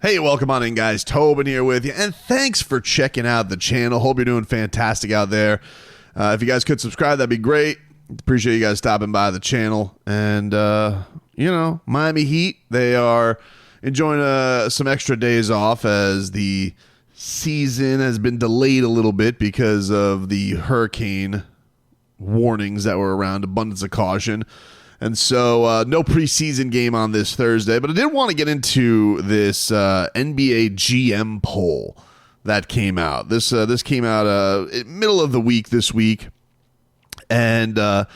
Hey, welcome on in, guys. Tobin here with you, and thanks for checking out the channel. Hope you're doing fantastic out there. If you guys could subscribe, that'd be great. Appreciate you guys stopping by the channel. And, Miami Heat, they are enjoying some extra days off as the season has been delayed a little bit because of the hurricane warnings that were around, abundance of caution. And so no preseason game on this Thursday, but I did want to get into this NBA GM poll that came out. This came out middle of the week this week, and to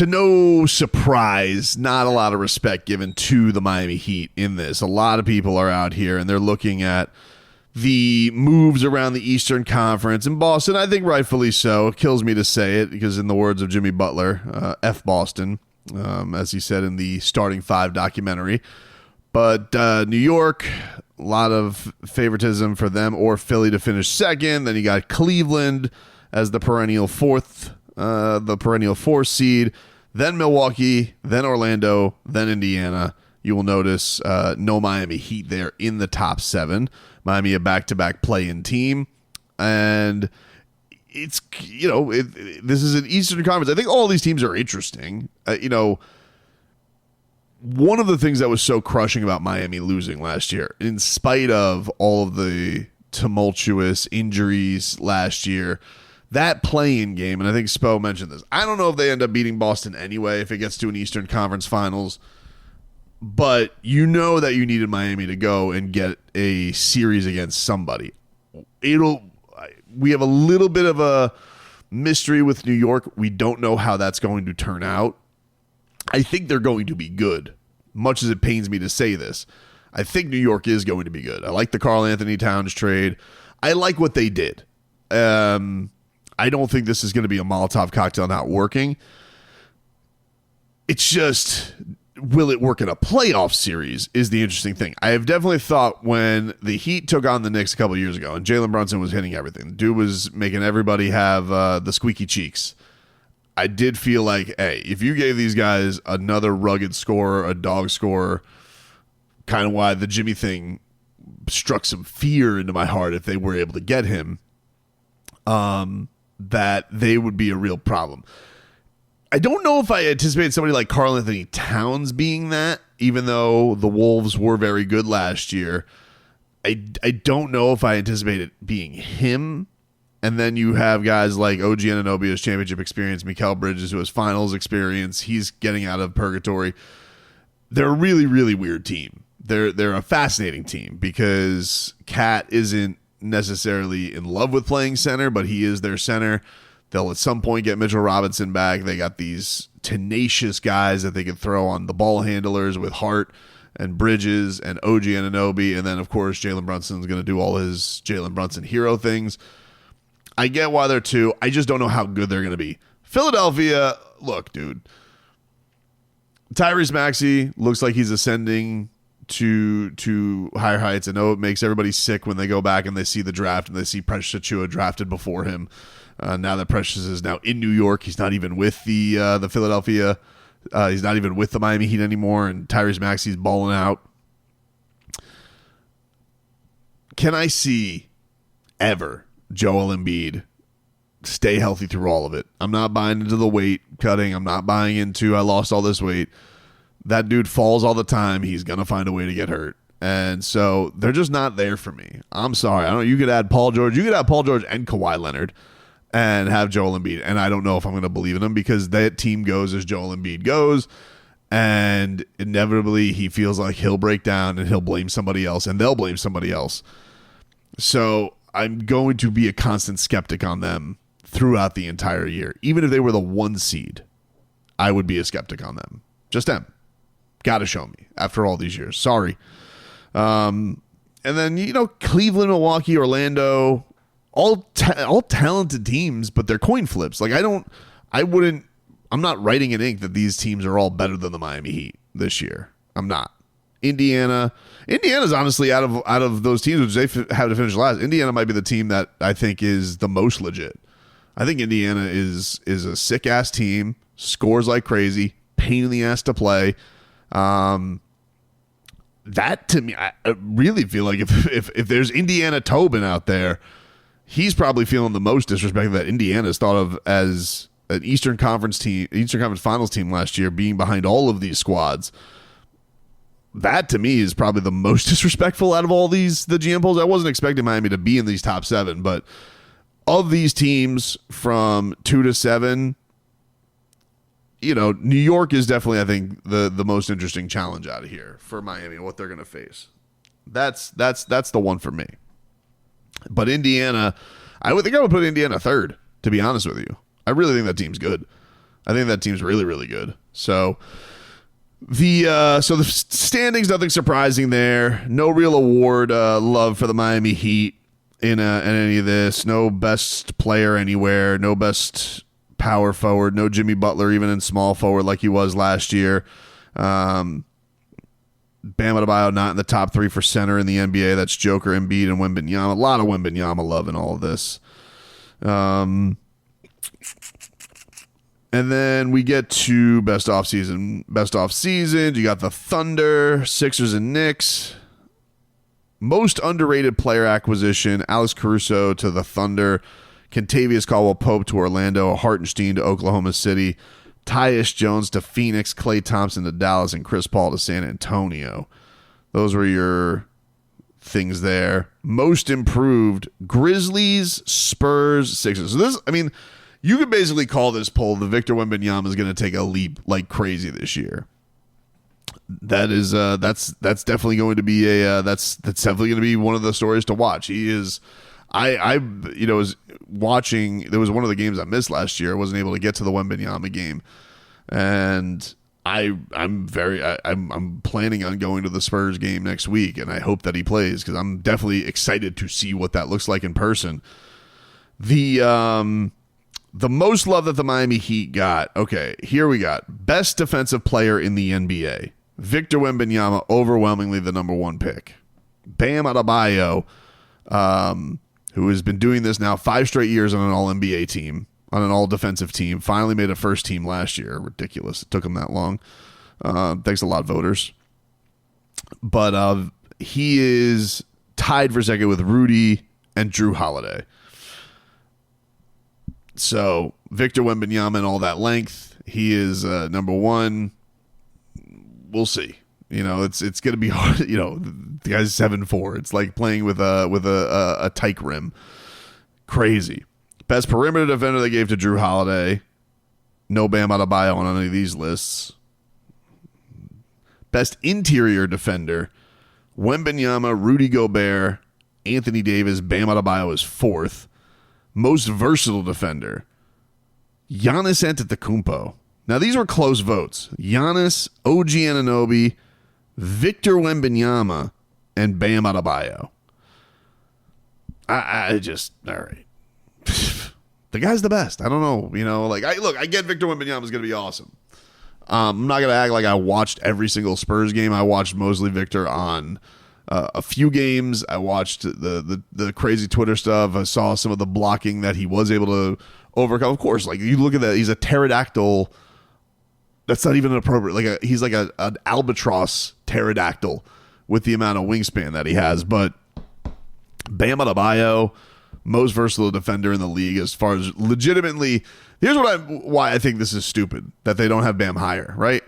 no surprise, not a lot of respect given to the Miami Heat in this. A lot of people are out here, and they're looking at the moves around the Eastern Conference. In Boston, I think rightfully so. It kills me to say it because in the words of Jimmy Butler, F Boston. As he said in the Starting Five documentary. But New York, a lot of favoritism for them or Philly to finish second. Then you got Cleveland as the perennial fourth seed. Then Milwaukee, then Orlando, then Indiana. You will notice no Miami Heat there in the top seven. Miami a back-to-back play-in team. And it's, this is an Eastern Conference. I think all these teams are interesting. One of the things that was so crushing about Miami losing last year, in spite of all of the tumultuous injuries last year, that play-in game, and I think Spo mentioned this, I don't know if they end up beating Boston anyway if it gets to an Eastern Conference Finals, but you know that you needed Miami to go and get a series against somebody. We have a little bit of a mystery with New York. We don't know how that's going to turn out. I think they're going to be good, much as it pains me to say this. I think New York is going to be good. I like the Karl Anthony Towns trade. I like what they did. I don't think this is going to be a Molotov cocktail not working. It's just, will it work in a playoff series is the interesting thing. I have definitely thought when the Heat took on the Knicks a couple of years ago and Jalen Brunson was hitting everything, the dude was making everybody have the squeaky cheeks. I did feel like, hey, if you gave these guys another rugged scorer, a dog scorer, kind of why the Jimmy thing struck some fear into my heart if they were able to get him, that they would be a real problem. I don't know if I anticipated somebody like Karl Anthony Towns being that, even though the Wolves were very good last year. I don't know if I anticipated being him. And then you have guys like OG Anunoby who has championship experience, Mikal Bridges who has finals experience. He's getting out of purgatory. They're a really, really weird team. They're a fascinating team because Cat isn't necessarily in love with playing center, but he is their center. They'll at some point get Mitchell Robinson back. They got these tenacious guys that they can throw on the ball handlers with Hart and Bridges and OG Anunoby. And then, of course, Jalen Brunson's going to do all his Jalen Brunson hero things. I get why they're two. I just don't know how good they're going to be. Philadelphia, look, dude. Tyrese Maxey looks like he's ascending to higher heights. I know it makes everybody sick when they go back and they see the draft and they see Precious Achiuwa drafted before him. Now that Precious is now in New York, he's not even with the Philadelphia. He's not even with the Miami Heat anymore, and Tyrese Maxey's balling out. Can I see ever Joel Embiid stay healthy through all of it? I'm not buying into the weight cutting. I'm not buying into I lost all this weight. That dude falls all the time. He's going to find a way to get hurt. And so they're just not there for me. I'm sorry. I don't know. You could add Paul George. You could add Paul George and Kawhi Leonard and have Joel Embiid. And I don't know if I'm going to believe in him because that team goes as Joel Embiid goes. And inevitably he feels like he'll break down and he'll blame somebody else and they'll blame somebody else. So I'm going to be a constant skeptic on them throughout the entire year. Even if they were the 1 seed, I would be a skeptic on them. Just them. Got to show me after all these years. Sorry. And then, Cleveland, Milwaukee, Orlando, all talented teams, but they're coin flips. Like I'm not writing in ink that these teams are all better than the Miami Heat this year. I'm not. Indiana's honestly out of those teams which they have to finish last. Indiana might be the team that I think is the most legit. I think Indiana is a sick ass team, scores like crazy, pain in the ass to play. that to me, I really feel like if there's Indiana Tobin out there, he's probably feeling the most disrespect that Indiana's thought of as an Eastern Conference Finals team last year, being behind all of these squads. That to me is probably the most disrespectful out of all the GM polls. I wasn't expecting Miami to be in these top 7, but of these teams from 2 to 7, New York is definitely, I think, the most interesting challenge out of here for Miami, what they're going to face. That's the one for me. But Indiana, I would put Indiana 3rd, to be honest with you. I really think that team's good. I think that team's really, really good. So the standings, nothing surprising there. No real award love for the Miami Heat in any of this. No best player anywhere. No best power forward. No Jimmy Butler even in small forward like he was last year. Bam Adebayo not in the top 3 for center in the NBA. That's Joker, Embiid, and Wembanyama. A lot of Wembanyama love in all of this. And then we get to best off season. You got the Thunder, Sixers, and Knicks. Most underrated player acquisition, Alex Caruso to the Thunder, Kentavious Caldwell-Pope to Orlando, Hartenstein to Oklahoma City, Tyus Jones to Phoenix, Klay Thompson to Dallas, and Chris Paul to San Antonio. Those were your things there. Most improved, Grizzlies, Spurs, Sixers. So this, you could basically call this poll the Victor Wembanyama is going to take a leap like crazy this year. That is that's definitely going to be that's definitely going to be one of the stories to watch. He is I was watching, there was one of the games I missed last year. I wasn't able to get to the Wembanyama game. And I'm planning on going to the Spurs game next week, and I hope that he plays because I'm definitely excited to see what that looks like in person. The most love that the Miami Heat got, okay, here we got best defensive player in the NBA. Victor Wembanyama, overwhelmingly the number 1 pick. Bam Adebayo, who has been doing this now 5 straight years on an all-NBA team, on an all-defensive team, finally made a first team last year. Ridiculous. It took him that long. Thanks a lot, voters. But he is tied for second with Rudy and Drew Holiday. So Victor Wembanyama and all that length, he is number 1. We'll see. It's going to be hard. The guy's 7'4". It's like playing with a tight rim. Crazy. Best perimeter defender they gave to Drew Holiday. No Bam Adebayo on any of these lists. Best interior defender, Wembanyama, Rudy Gobert, Anthony Davis. Bam Adebayo is 4th. Most versatile defender, Giannis Antetokounmpo. Now, these were close votes. Giannis, OG Anunoby, Victor Wembanyama, and Bam Adebayo. I just, all right. The guy's the best. I don't know. I get Victor Wembanyama is going to be awesome. I'm not going to act like I watched every single Spurs game. I watched mostly Victor on a few games. I watched the crazy Twitter stuff. I saw some of the blocking that he was able to overcome. Of course, like you look at that, he's a pterodactyl. That's not even appropriate. He's like an albatross pterodactyl with the amount of wingspan that he has. But Bam Adebayo, most versatile defender in the league as far as legitimately. Here's why I think this is stupid that they don't have Bam higher, right?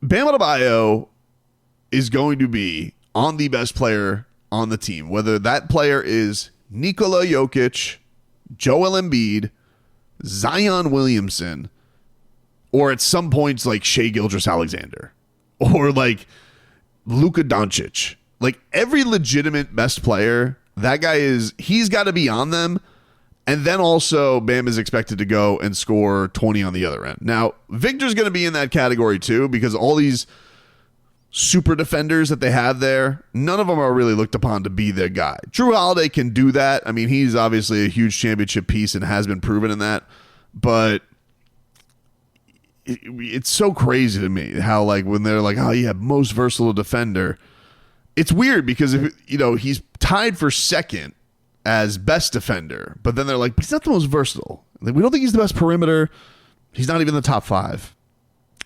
Bam Adebayo is going to be on the best player on the team, whether that player is Nikola Jokic, Joel Embiid, Zion Williamson, or at some points like Shai Gilgeous-Alexander, or like Luka Doncic. Like every legitimate best player, that guy he's got to be on them. And then also Bam is expected to go and score 20 on the other end. Now, Victor's going to be in that category too, because all these super defenders that they have there, none of them are really looked upon to be their guy. Drew Holiday can do that. I mean, he's obviously a huge championship piece and has been proven in that. But it's so crazy to me how, like, when they're like, oh, yeah, most versatile defender. It's weird because, he's tied for second as best defender, but then they're like, but he's not the most versatile. Like, we don't think he's the best perimeter. He's not even in the top 5.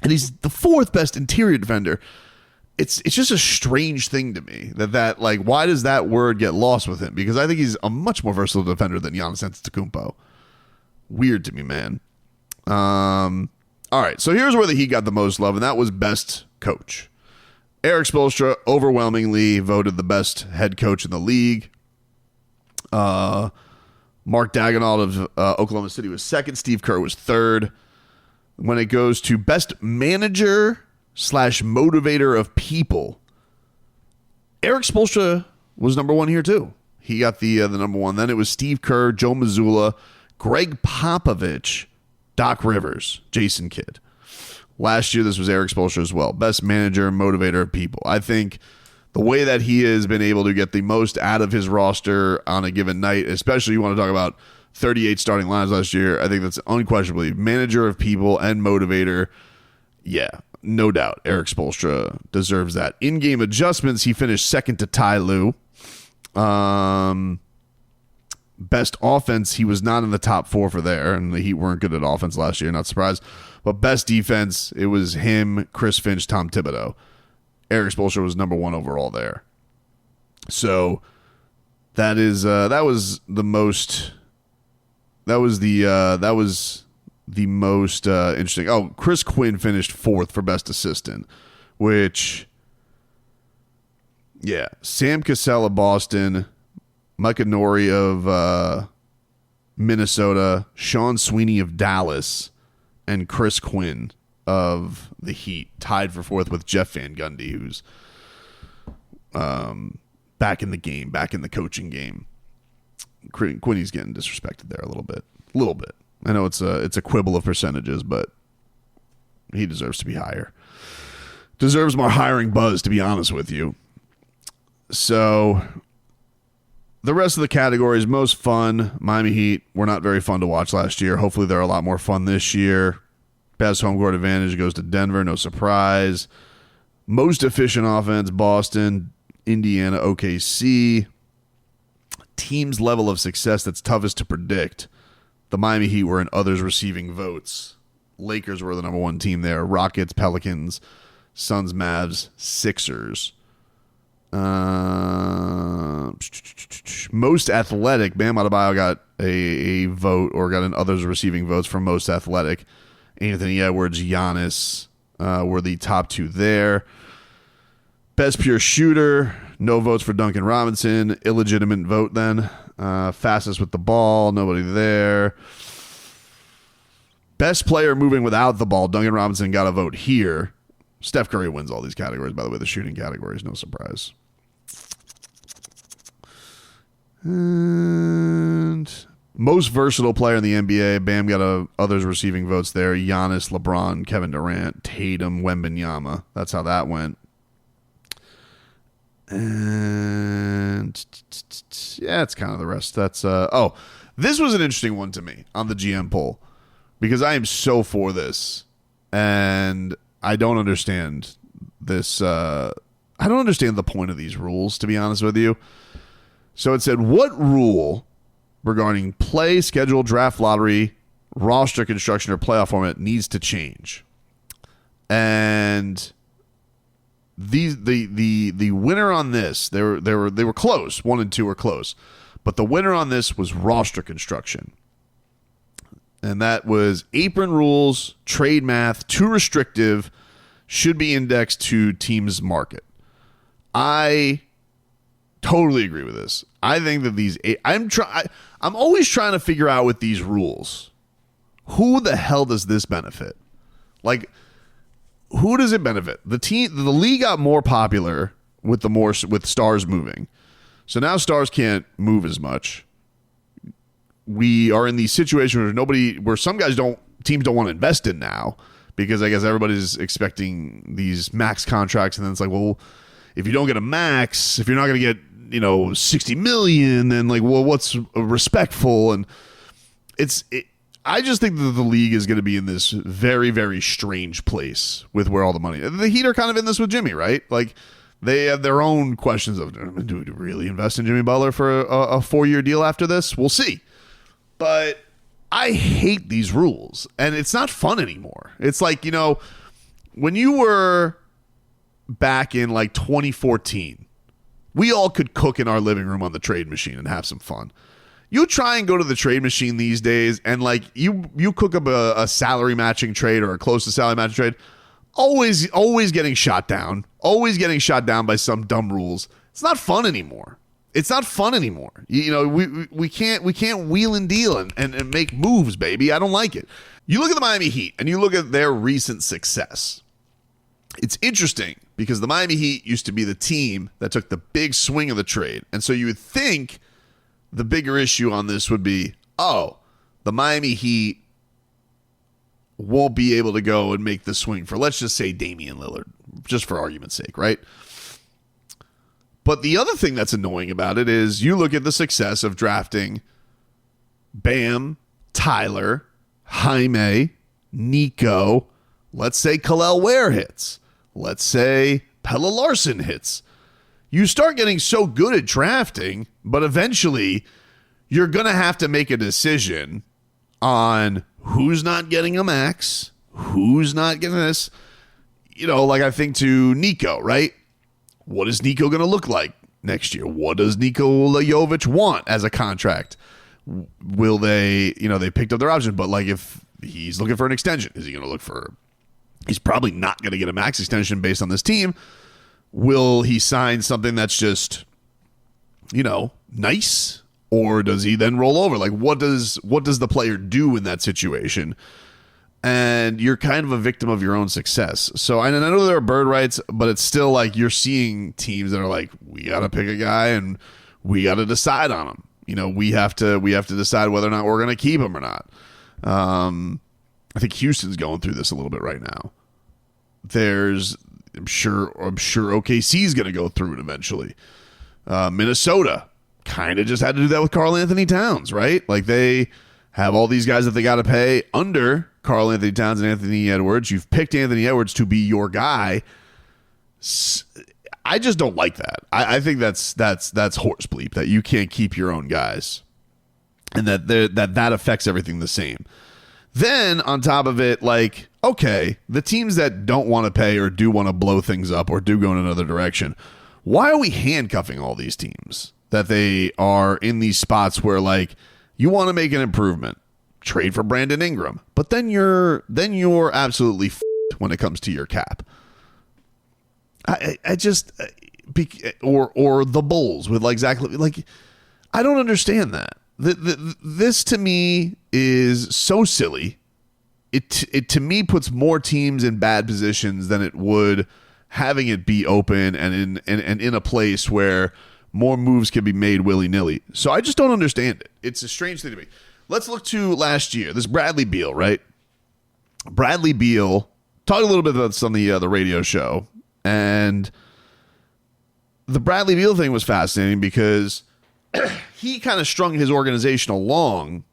and he's the fourth best interior defender. It's just a strange thing to me that like, why does that word get lost with him? Because I think he's a much more versatile defender than Giannis Antetokounmpo. Weird to me, man. All right, so here's where the Heat got the most love, and that was best coach. Erik Spoelstra overwhelmingly voted the best head coach in the league. Mark Daigneault of Oklahoma City was second. Steve Kerr was third. When it goes to best manager / motivator of people, Erik Spoelstra was number one here too. He got the number one. Then it was Steve Kerr, Joe Mazzulla, Greg Popovich, Doc Rivers, Jason Kidd. Last year, this was Erik Spoelstra as well. Best manager, motivator of people. I think the way that he has been able to get the most out of his roster on a given night, especially you want to talk about 38 starting lines last year, I think that's unquestionably manager of people and motivator. Yeah, no doubt. Erik Spoelstra deserves that. In-game adjustments, he finished second to Ty Lue. Best offense, he was not in the top four for there, and the Heat weren't good at offense last year, not surprised. But best defense, it was him, Chris Finch, Tom Thibodeau. Erik Spoelstra was number one overall there. So that was the most interesting. Oh, Chris Quinn finished fourth for best assistant, which, yeah, Sam Cassell of Boston, Micah Nori of Minnesota, Sean Sweeney of Dallas, and Chris Quinn of the Heat tied for fourth with Jeff Van Gundy, who's back in the game, back in the coaching game. Quinny's getting disrespected there a little bit. I know it's a quibble of percentages, but he deserves to be higher. Deserves more hiring buzz, to be honest with you. So the rest of the categories, most fun, Miami Heat were not very fun to watch last year. Hopefully they're a lot more fun this year. Best home court advantage goes to Denver, no surprise. Most efficient offense, Boston, Indiana, OKC. Team's level of success that's toughest to predict. The Miami Heat were in others receiving votes. Lakers were the number one team there. Rockets, Pelicans, Suns, Mavs, Sixers. Most athletic, Bam Adebayo got a vote, or got an others receiving votes for most athletic. Anthony Edwards, Giannis were the top two there. Best pure shooter, no votes for Duncan Robinson. Illegitimate vote then. Fastest with the ball, nobody there. Best player moving without the ball, Duncan Robinson got a vote here. Steph Curry wins all these categories, by the way, the shooting categories, no surprise. And most versatile player in the NBA, Bam got others receiving votes there. Giannis, LeBron, Kevin Durant, Tatum, Wembanyama. That's how that went. And yeah, it's kind of the rest. That's this was an interesting one to me on the GM poll, because I am so for this, and I don't understand this. I don't understand the point of these rules, to be honest with you. So it said, what rule regarding play, schedule, draft, lottery, roster construction, or playoff format needs to change? And the winner on this, they were close. 1 and 2 were close, but the winner on this was roster construction, and that was apron rules, trade math, too restrictive, should be indexed to teams' market. I totally agree with this. I think that I'm always trying to figure out with these rules, who the hell does this benefit? Like, who does it benefit? The league got more popular with stars moving. So now stars can't move as much. We are in the situation where some teams don't want to invest in now, because I guess everybody's expecting these max contracts, and then it's like, well, if you don't get a max, if you're not going to get, $60 million, then like, well, what's respectful? And I just think that the league is going to be in this very, very strange place with where all the money. The Heat are kind of in this with Jimmy, right? Like, they have their own questions of, do we really invest in Jimmy Butler for a 4-year deal after this? We'll see. But I hate these rules, and it's not fun anymore. It's like, when you were back in like 2014, we all could cook in our living room on the trade machine and have some fun. You try and go to the trade machine these days, and like you cook up a salary matching trade or a close to salary matching trade, always getting shot down by some dumb rules. It's not fun anymore. You know, we can't wheel and deal and make moves, baby. I don't like it. You look at the Miami Heat and you look at their recent success. It's interesting because the Miami Heat used to be the team that took the big swing of the trade. And so you would think the bigger issue on this would be, the Miami Heat won't be able to go and make the swing for, let's just say, Damian Lillard, just for argument's sake, right? But the other thing that's annoying about it is you look at the success of drafting Bam, Tyler, Jaime, Nico, let's say Kel'el Ware hits, let's say Pelle Larsson hits. You start getting so good at drafting, but eventually you're going to have to make a decision on who's not getting a max, who's not getting this. You know, like I think to Nico, right? What is Nico going to look like next year? What does Nikola Jovic want as a contract? Will they, they picked up their option, but like if he's looking for an extension, is he going to look for, he's probably not going to get a max extension based on this team. Will he sign something that's just, nice? Or does he then roll over? Like, what does the player do in that situation? And you're kind of a victim of your own success. So I know there are bird rights, but it's still like you're seeing teams that are like, we got to pick a guy and we got to decide on him. We have to decide whether or not we're going to keep him or not. I think Houston's going through this a little bit right now. I'm sure OKC's going to go through it eventually. Minnesota kind of just had to do that with Karl Anthony Towns, right? Like they have all these guys that they got to pay under Karl Anthony Towns and Anthony Edwards. You've picked Anthony Edwards to be your guy. I just don't like that. I think that's horse bleep, that you can't keep your own guys, and that affects everything the same. Then on top of it, like, okay, the teams that don't want to pay or do want to blow things up or do go in another direction, why are we handcuffing all these teams that they are in these spots where, like, you want to make an improvement, trade for Brandon Ingram, but then you're absolutely f***ed when it comes to your cap. I just or the Bulls with exactly like, I don't understand that. This to me is so silly. It to me puts more teams in bad positions than it would having it be open and in a place where more moves can be made willy-nilly. So I just don't understand it. It's a strange thing to me. Let's look to last year. This Bradley Beal, right? Bradley Beal talked a little bit about this on the radio show, and the Bradley Beal thing was fascinating because he kind of strung his organization along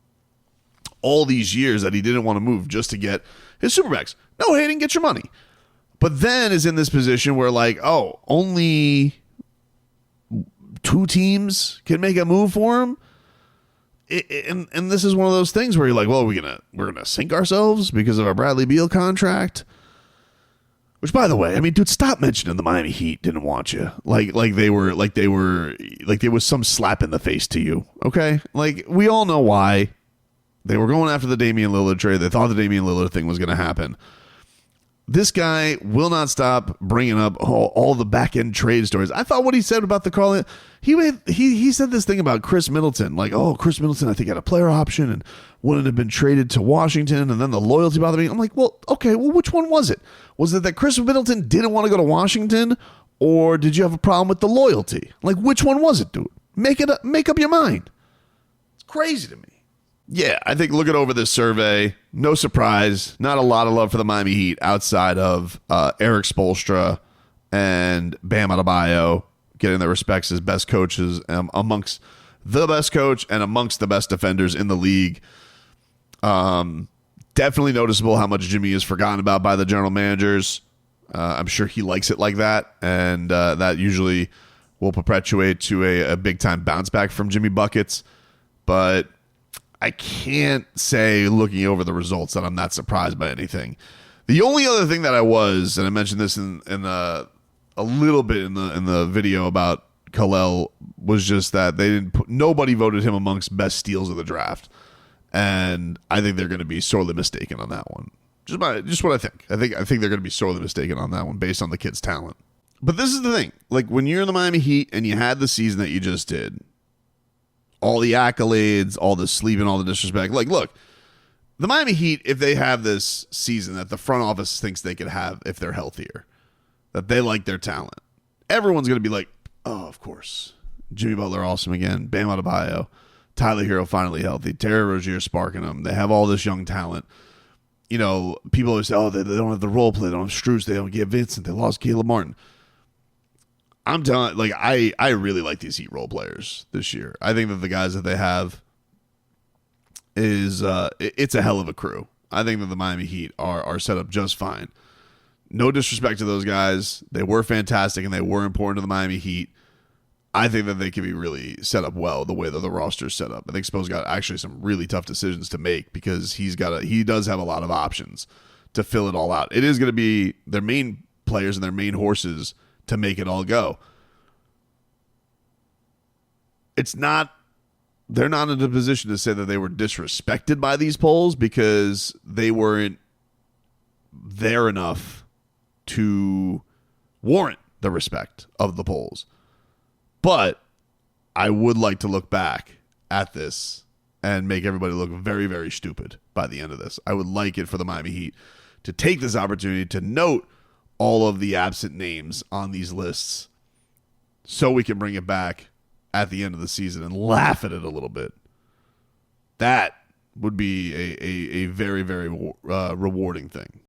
all these years that he didn't want to move just to get his Supermax. No, he didn't get your money. But then is in this position where, like, only 2 teams can make a move for him. And this is one of those things where you're like, well, we're gonna sink ourselves because of our Bradley Beal contract. Which, by the way, I mean, dude, stop mentioning the Miami Heat didn't want you. Like there was some slap in the face to you. Okay, like we all know why they were going after the Damian Lillard trade. They thought the Damian Lillard thing was going to happen. This guy will not stop bringing up all the back end trade stories. I thought what he said about the Carl, he said this thing about Chris Middleton, like, Chris Middleton, I think had a player option and wouldn't have been traded to Washington, and then the loyalty bothered me. I'm like, well, okay, well, which one was it? Was it that Chris Middleton didn't want to go to Washington, or did you have a problem with the loyalty? Like, which one was it, dude? Make up your mind. It's crazy to me. Yeah, I think looking over this survey, no surprise, not a lot of love for the Miami Heat outside of Erik Spoelstra and Bam Adebayo getting their respects as best coaches, amongst the best coach and amongst the best defenders in the league. Definitely noticeable how much Jimmy is forgotten about by the general managers. I'm sure he likes it like that, and that usually will perpetuate to a big-time bounce back from Jimmy Buckets. But I can't say, looking over the results, that I'm not surprised by anything. The only other thing that I was, and I mentioned this in a little bit in the video about Kel'el, was just that nobody voted him amongst best steals of the draft, and I think they're going to be sorely mistaken on that one. Just what I think. I think they're going to be sorely mistaken on that one based on the kid's talent. But this is the thing: like when you're in the Miami Heat and you had the season that you just did, all the accolades, all the sleeping, all the disrespect. Like, look, the Miami Heat, if they have this season that the front office thinks they could have if they're healthier, that they like their talent, everyone's going to be like, oh, of course. Jimmy Butler, awesome again. Bam Adebayo. Tyler Hero finally healthy. Terry Rozier sparking them. They have all this young talent. You know, people always say, oh, they don't have the role play. They don't have Strus. They don't get Vincent. They lost Caleb Martin. I'm telling, like, I really like these Heat role players this year. I think that the guys that they have is it's a hell of a crew. I think that the Miami Heat are set up just fine. No disrespect to those guys. They were fantastic and they were important to the Miami Heat. I think that they can be really set up well the way that the roster's set up. I think Spo's got actually some really tough decisions to make because he does have a lot of options to fill it all out. It is going to be their main players and their main horses to make it all go. They're not in a position to say that they were disrespected by these polls because they weren't there enough to warrant the respect of the polls. But I would like to look back at this and make everybody look very, very stupid by the end of this. I would like it for the Miami Heat to take this opportunity to note all of the absent names on these lists so we can bring it back at the end of the season and laugh at it a little bit. That would be a very, very rewarding thing.